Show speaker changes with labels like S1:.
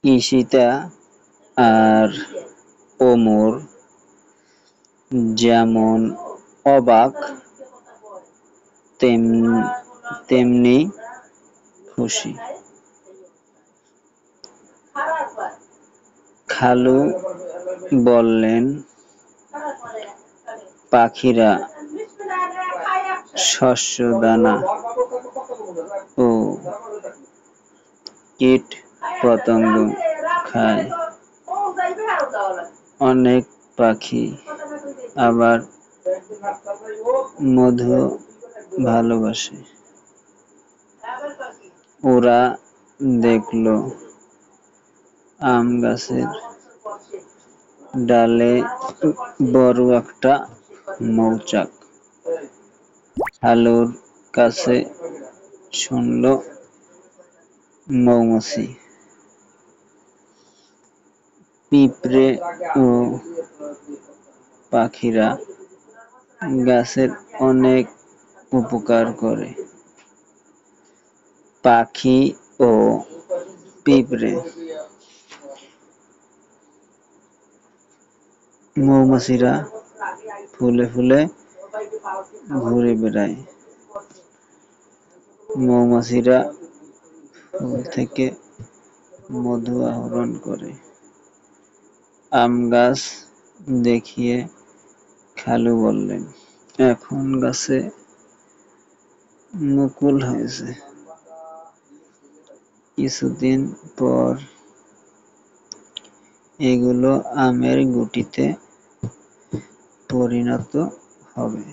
S1: ঈশিতা আর ওমর যেমন অবাক তেমনি খুশি। খালু বললেন, পাখিরা শস্যদানা ও কীট পতঙ্গ খায়। অনেক পাখি আবার মধু ভালোবাসে। ওরা দেখল আম গাছের ডালে বড় একটা মৌচাক। খালুর কাছে শুনল মৌমাছি। পিঁপড়ে ও পাখিরা গাছের অনেক উপকার করে। পাখি ও পিঁপড়ে মৌমাছিরা ফুলে ফুলে ঘুরে বেড়ায়। মৌমাছিরা ফুল থেকে মধু আহরণ করে। আম গাছ দেখিয়ে খালু বললেন, এখন গাছে মুকুল হয়েছে। কিছুদিন পর এগুলো আমের গুটিতে পরিণত হবে।